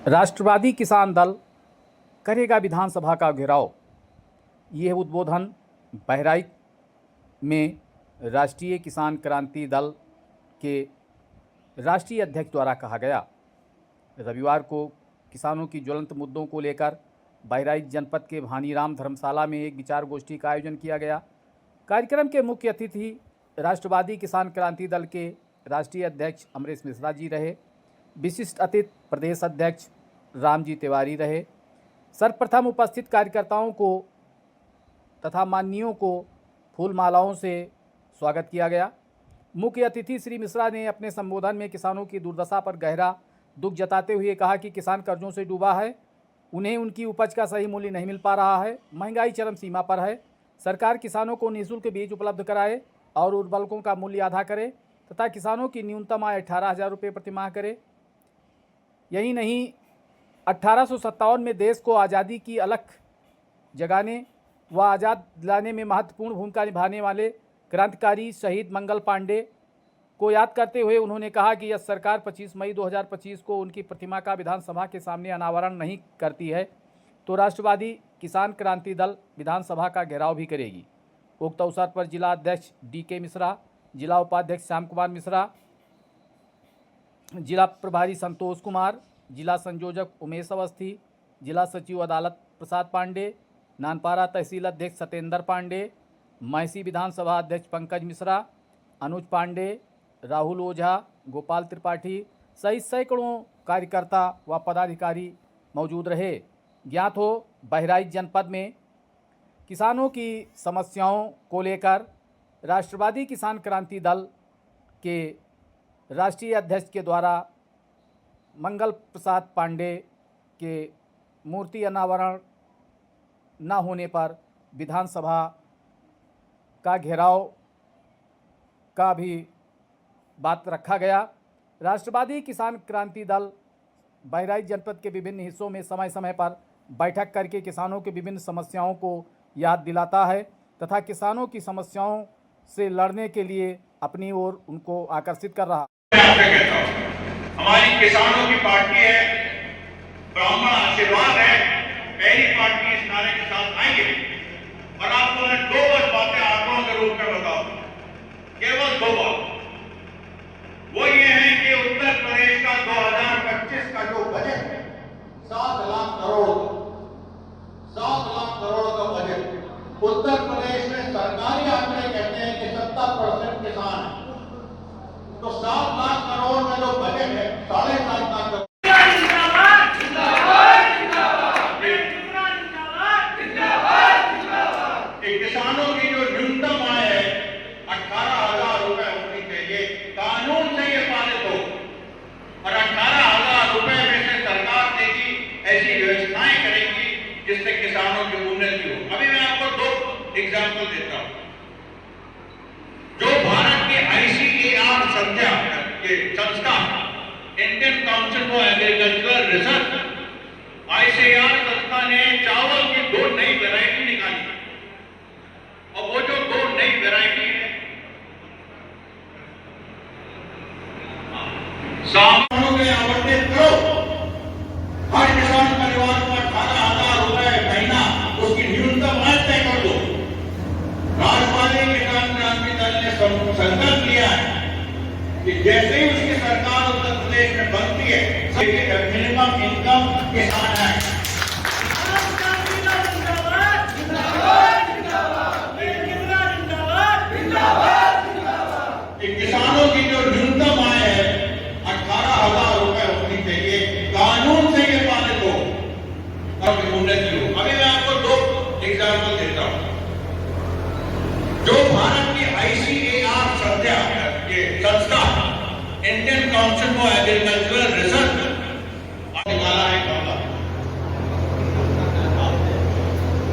राष्ट्रवादी किसान दल करेगा विधानसभा का घेराव। यह उद्बोधन बहराइच में राष्ट्रीय किसान क्रांति दल के राष्ट्रीय अध्यक्ष द्वारा कहा गया। रविवार को किसानों की ज्वलंत मुद्दों को लेकर बहराइच जनपद के भानीराम धर्मशाला में एक विचार गोष्ठी का आयोजन किया गया। कार्यक्रम के मुख्य अतिथि राष्ट्रवादी किसान क्रांति दल के राष्ट्रीय अध्यक्ष अमरेश मिश्रा जी रहे। विशिष्ट अतिथि प्रदेश अध्यक्ष रामजी तिवारी रहे। सर्वप्रथम उपस्थित कार्यकर्ताओं को तथा माननीयों को फूल मालाओं से स्वागत किया गया। मुख्य अतिथि श्री मिश्रा ने अपने संबोधन में किसानों की दुर्दशा पर गहरा दुख जताते हुए कहा कि किसान कर्जों से डूबा है, उन्हें उनकी उपज का सही मूल्य नहीं मिल पा रहा है, महंगाई चरम सीमा पर है। सरकार किसानों को निःशुल्क बीज उपलब्ध कराए और उर्वरकों का मूल्य आधा करे तथा किसानों की न्यूनतम आय 18,000 रुपये प्रतिमाह करे। यही नहीं, 1857 में देश को आज़ादी की अलख जगाने व आज़ाद दिलाने में महत्वपूर्ण भूमिका निभाने वाले क्रांतिकारी शहीद मंगल पांडे को याद करते हुए उन्होंने कहा कि यह सरकार 25 मई 2025 को उनकी प्रतिमा का विधानसभा के सामने अनावरण नहीं करती है तो राष्ट्रवादी किसान क्रांति दल विधानसभा का घेराव भी करेगी। उक्त अवसर पर जिला अध्यक्ष DK मिश्रा, जिला उपाध्यक्ष श्याम कुमार मिश्रा, जिला प्रभारी संतोष कुमार, जिला संयोजक उमेश अवस्थी, जिला सचिव अदालत प्रसाद पांडे, नानपारा तहसील अध्यक्ष सत्येंद्र पांडे, महसी विधानसभा अध्यक्ष पंकज मिश्रा, अनुज पांडे, राहुल ओझा, गोपाल त्रिपाठी सहित सैकड़ों कार्यकर्ता व पदाधिकारी मौजूद रहे। ज्ञात हो, बहराइच जनपद में किसानों की समस्याओं को लेकर राष्ट्रवादी किसान क्रांति दल के राष्ट्रीय अध्यक्ष के द्वारा मंगल प्रसाद पांडे के मूर्ति अनावरण न होने पर विधानसभा का घेराव का भी बात रखा गया। राष्ट्रवादी किसान क्रांति दल बहराइच जनपद के विभिन्न हिस्सों में समय समय पर बैठक करके किसानों की विभिन्न समस्याओं को याद दिलाता है तथा किसानों की समस्याओं से लड़ने के लिए अपनी ओर उनको आकर्षित कर रहा है। हमारी किसानों की पार्टी है, ब्राह्मण आशीर्वाद है, पहली पार्टी इस नारे के साथ आएंगे। और आपको मैं 2 बातें आंकड़ों के रूप में बताऊं, केवल 2 बात। वो ये है कि उत्तर प्रदेश का 2025 का जो बजट है 7 लाख करोड़ का बजट, उत्तर प्रदेश में सरकारी आंकड़े कहते हैं कि 70% किसान है। तो 7 लाख करोड़ में जो बजट है 7.5 लाख करोड़ किसानों की जो न्यूनतम आय है 18,000 रुपए होनी चाहिए, कानून से ये पालित हो। और 18,000 रुपए में से सरकार देगी, ऐसी व्यवस्थाएं करेगी जिससे किसानों की उन्नति हो। अभी मैं आपको 2 एग्जाम्पल देता हूं। जो भारत के ICAR संस्था, Indian council for agricultural research, ICAR संस्था ने चावल की 2 नई वैरायटी निकाली। और वो जो 2 नई वैरायटी है, किसानों के आवंटित करो। हर किसान परिवार को 18,000 रुपए महीना उसकी न्यूनतम आय तय कर दो। राष्ट्रवादी किसान क्रांति दल ने संकल्प लिया है कि जैसे ही उसकी सरकार उत्तर प्रदेश में बनती है, मिनिमम इनकम किसान है। किसानों की जो न्यूनतम आय है 18,000 रुपए होनी चाहिए, कानून से ये पालित हो और उन्नति हो। अभी मैं आपको 2 एग्जाम्पल देता हूं। जो भारत की ICAR संस्था, Indian council for agricultural research, निकाला है गमला।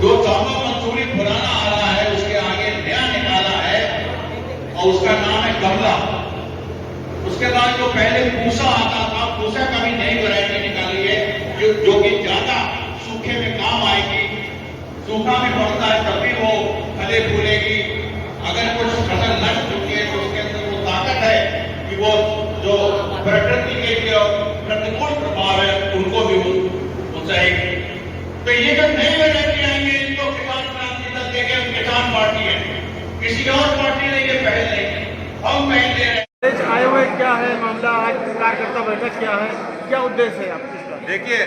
जो चावल मंसूरी पुराना आ रहा है उसके आगे नया निकाला है और उसका नाम है गमला। उसके बाद जो पहले पूसा आता था, पूसा का भी नई वैरायटी निकाली है जो कि ज्यादा सूखे में काम आएगी। सूखा में पड़ता है तब भी वो फले फूलेगी। अगर कुछ फसल नष्ट होती है तो उसके अंदर वो ताकत है कि वो जो प्रकृति के जो प्रतिकूल प्रभाव है उनको भी तो ये जो नई वैरायटी आएंगे इनको किसान क्रांति दल देंगे, हम किसान पार्टी है, किसी और पार्टी ने ये पहल नहीं की, हम पहल दे रहे हैं। आए हुए क्या है मामला, आज कार्यकर्ता बैठक क्या है, क्या उद्देश्य है आपका? देखिए,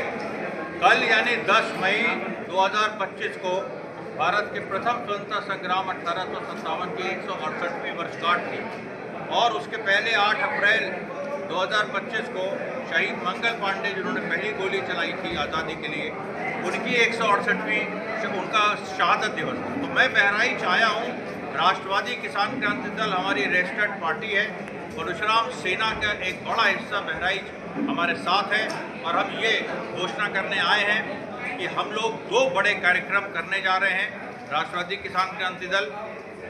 कल यानी 10 मई 2025 को भारत के प्रथम स्वतंत्रता संग्राम 1857 की 168वीं वर्षगांठ थी और उसके पहले 8 अप्रैल 2025 को शहीद मंगल पांडे जिन्होंने पहली गोली चलाई थी आज़ादी के लिए, उनकी 168वीं उनका शहादत दिवस था। तो मैं बहराइच आया हूँ। राष्ट्रवादी किसान क्रांति दल हमारी रजिस्टर्ड पार्टी है। परशुराम सेना का एक बड़ा हिस्सा बहराइच हमारे साथ है और हम ये घोषणा करने आए हैं कि हम लोग 2 बड़े कार्यक्रम करने जा रहे हैं। राष्ट्रवादी किसान क्रांति दल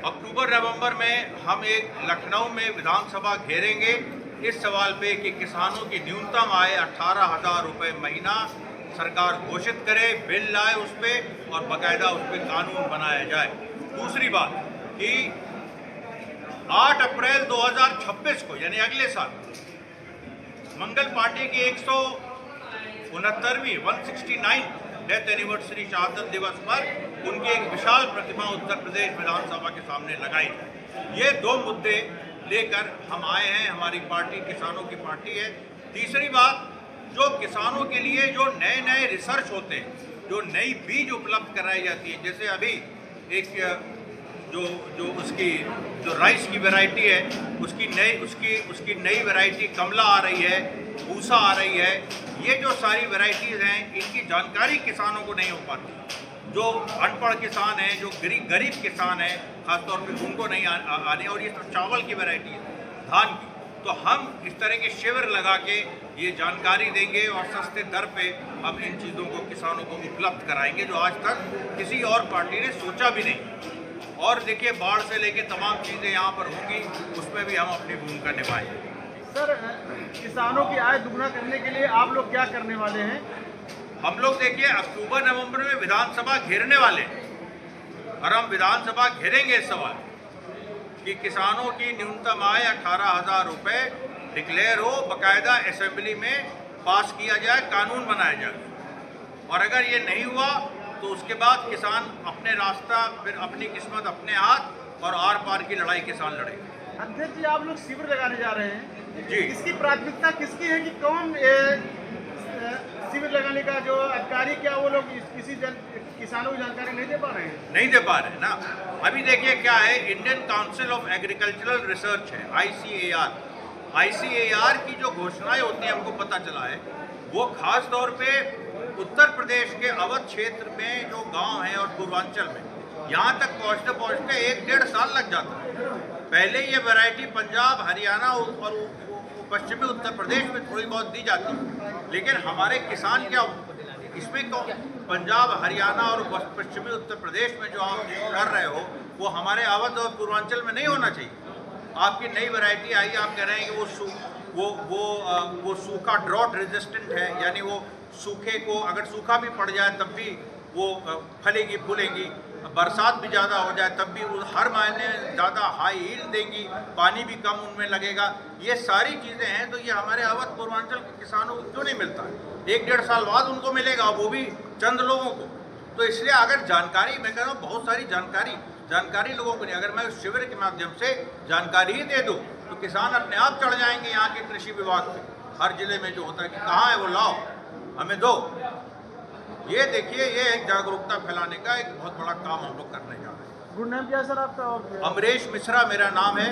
अक्टूबर नवंबर में हम एक लखनऊ में विधानसभा घेरेंगे इस सवाल पे कि किसानों की न्यूनतम आय 18,000 रुपये महीना सरकार घोषित करे, बिल लाए उस पर और बाकायदा उस पर कानून बनाया जाए। दूसरी बात कि 8 अप्रैल 2026 को यानी अगले साल मंगल पांडे की 169वीं 169 डेथ एनिवर्सरी शहादत दिवस पर उनकी एक विशाल प्रतिमा उत्तर प्रदेश विधानसभा के सामने लगाई जाए। ये 2 मुद्दे लेकर हम आए हैं। हमारी पार्टी किसानों की पार्टी है। तीसरी बात, जो किसानों के लिए जो नए नए रिसर्च होते हैं, जो नई बीज उपलब्ध कराई जाती है, जैसे अभी एक जो उसकी जो राइस की वैरायटी है उसकी नई वैरायटी कमला आ रही है, पूसा आ रही है। ये जो सारी वैरायटीज़ हैं इनकी जानकारी किसानों को नहीं हो पाती। जो अनपढ़ किसान हैं, जो गरीब किसान हैं, खासतौर पे उनको नहीं आने। और ये तो चावल की वैरायटी है, धान की। तो हम इस तरह के शिविर लगा के ये जानकारी देंगे और सस्ते दर पे हम इन चीज़ों को किसानों को उपलब्ध कराएंगे जो आज तक किसी और पार्टी ने सोचा भी नहीं। और देखिए, बाढ़ से लेके तमाम चीज़ें यहाँ पर होंगी, उसमें भी हम अपनी भूमिका निभाएंगे। सर, किसानों की आय दुगना करने के लिए आप लोग क्या करने वाले हैं? हम लोग देखिए अक्टूबर नवंबर में विधानसभा घेरने वाले हैं और हम विधानसभा घेरेंगे इस सवाल कि किसानों की न्यूनतम आय 18,000 रुपये डिक्लेयर हो, बाकायदा असेंबली में पास किया जाए, कानून बनाया जाए। और अगर ये नहीं हुआ तो उसके बाद किसान अपने रास्ता, फिर अपनी किस्मत अपने हाथ और आर पार की लड़ाई किसान लड़ेगा। अध्यक्ष जी, आप लोग शिविर लगाने जा रहे हैं जी। इसकी प्राथमिकता किसकी है कि कौन शिविर लगाने का जो अधिकारी, क्या वो लोग किसानों की जानकारी नहीं दे पा रहे हैं? नहीं दे पा रहे ना। अभी देखिए क्या है, Indian council of agricultural research है, ICAR की जो घोषणाएं होती हैं हमको पता चला है, वो खास तौर पे उत्तर प्रदेश के अवध क्षेत्र में जो गांव हैं और पूर्वांचल में, यहाँ तक पहुँचते पहुँचते 1-1.5 साल लग जाता है। पहले ये वैरायटी पंजाब, हरियाणा और पश्चिमी उत्तर प्रदेश में थोड़ी बहुत दी जाती है, लेकिन हमारे किसान क्या इसमें पंजाब, हरियाणा और पश्चिमी उत्तर प्रदेश में जो आप कर रहे हो वो हमारे अवध और पूर्वांचल में नहीं होना चाहिए। आपकी नई वैरायटी आई, आप कह रहे हैं कि वो सूखा ड्रॉट रेजिस्टेंट है, यानी वो सूखे को अगर सूखा भी पड़ जाए तब भी वो फलेगी फूलेगी, बरसात भी ज़्यादा हो जाए तब भी वो हर महीने ज़्यादा हाई यील्ड देंगी, पानी भी कम उनमें लगेगा। ये सारी चीज़ें हैं, तो ये हमारे अवध पूर्वांचल के किसानों को क्यों नहीं मिलता है? 1-1.5 साल बाद उनको मिलेगा, वो भी चंद लोगों को। तो इसलिए अगर जानकारी, मैं कह रहा हूँ बहुत सारी जानकारी लोगों को नहीं, अगर मैं उस शिविर के माध्यम से जानकारी ही दे दूँ तो किसान अपने आप चढ़ जाएंगे यहाँ के कृषि विभाग पे, हर जिले में जो होता है कि कहाँ है वो, लाओ हमें दो। ये देखिए, ये एक जागरूकता फैलाने का एक बहुत बड़ा काम हम लोग करने जा रहे हैं। गुड नाम क्या है सर आपका? और अमरेश मिश्रा मेरा नाम है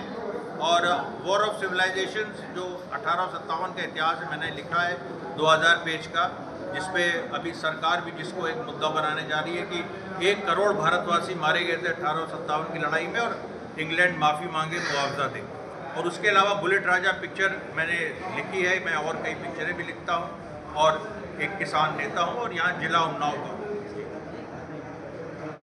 और वॉर ऑफ सिविलाइजेशन जो 1857 का इतिहास है मैंने लिखा है 2000 पेज का, जिसपे अभी सरकार भी जिसको एक मुद्दा बनाने जा रही है कि 1 करोड़ भारतवासी मारे गए थे 1857 की लड़ाई में और इंग्लैंड माफ़ी मांगे, मुआवजा दे। और उसके अलावा बुलेट राजा पिक्चर मैंने लिखी है, मैं और कई पिक्चरें भी लिखता हूँ और एक किसान नेता हूँ और यहाँ जिला उन्नाव का